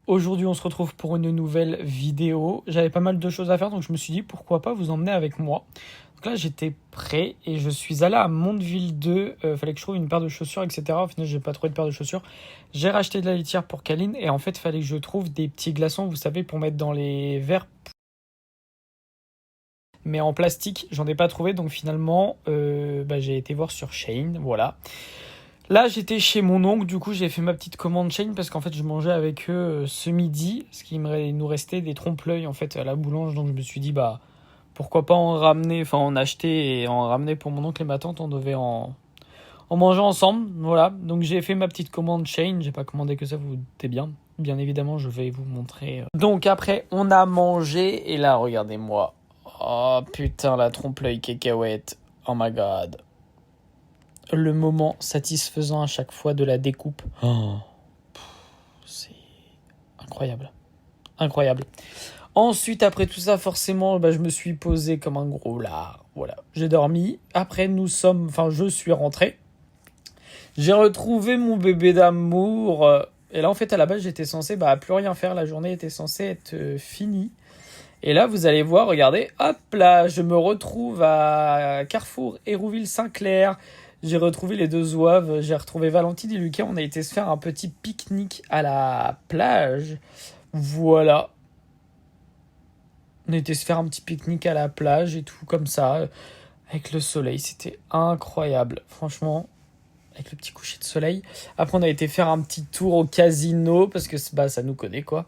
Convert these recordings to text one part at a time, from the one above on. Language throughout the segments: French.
Aujourd'hui, on se retrouve pour une nouvelle vidéo. J'avais pas mal de choses à faire, donc je me suis dit pourquoi pas vous emmener avec moi. Donc là, j'étais prêt et je suis allé à Mondeville 2. Fallait que je trouve une paire de chaussures, etc. Au final, j'ai pas trouvé de paire de chaussures. J'ai racheté de la litière pour Kaline et en fait, fallait que je trouve des petits glaçons, vous savez, pour mettre dans les verres. Mais en plastique, j'en ai pas trouvé, donc finalement, j'ai été voir sur Shein, voilà. Là, j'étais chez mon oncle, du coup, j'ai fait ma petite commande Shein parce qu'en fait, je mangeais avec eux ce midi, parce qu'il nous restait des trompe-l'œil en fait à la boulange, donc je me suis dit pourquoi pas en acheter et en ramener pour mon oncle et ma tante, on devait en manger ensemble, voilà. Donc j'ai fait ma petite commande Shein, j'ai pas commandé que ça, vous vous doutez bien. Bien évidemment, je vais vous montrer. Donc après, on a mangé et là, regardez-moi. Oh putain, la trompe-l'œil cacahuète. Oh my god. Le moment satisfaisant à chaque fois de la découpe. Oh. C'est incroyable. Incroyable. Ensuite, après tout ça, forcément, je me suis posé comme un gros lard. Voilà. J'ai dormi. Après, je suis rentré. J'ai retrouvé mon bébé d'amour. Et là, en fait, à la base, j'étais censé plus rien faire. La journée était censée être finie. Et là, vous allez voir, regardez, hop là, je me retrouve à Carrefour Hérouville-Saint-Clair. J'ai retrouvé les deux zouaves, j'ai retrouvé Valentine et Lucas. On a été se faire un petit pique-nique à la plage. Voilà. On a été se faire un petit pique-nique à la plage et tout, comme ça, avec le soleil. C'était incroyable, franchement, avec le petit coucher de soleil. Après, on a été faire un petit tour au casino, parce que ça nous connaît, quoi.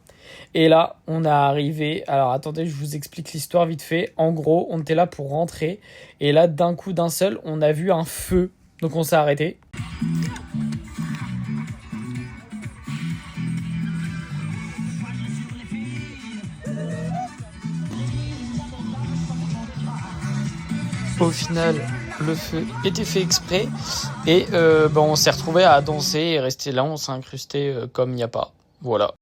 Et là, on a arrivé. Alors, attendez, je vous explique l'histoire vite fait. En gros, on était là pour rentrer. Et là, d'un coup, d'un seul, on a vu un feu. Donc, on s'est arrêté. Au final, le feu était fait exprès. Et on s'est retrouvés à danser et rester là. On s'est incrusté comme il n'y a pas. Voilà.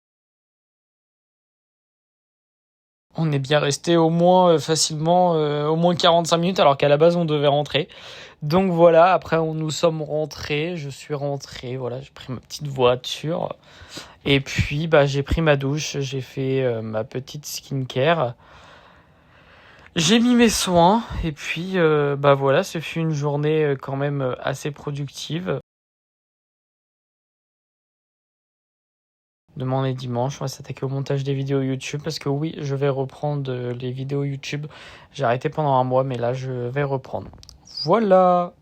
On est bien resté au moins facilement au moins 45 minutes alors qu'à la base on devait rentrer. Donc voilà, après nous sommes rentrés, je suis rentré, voilà, j'ai pris ma petite voiture et puis j'ai pris ma douche, j'ai fait ma petite skincare. J'ai mis mes soins et puis voilà, ce fut une journée quand même assez productive. Demain est dimanche, on va s'attaquer au montage des vidéos YouTube parce que oui, je vais reprendre les vidéos YouTube. J'ai arrêté pendant un mois, mais là, je vais reprendre. Voilà!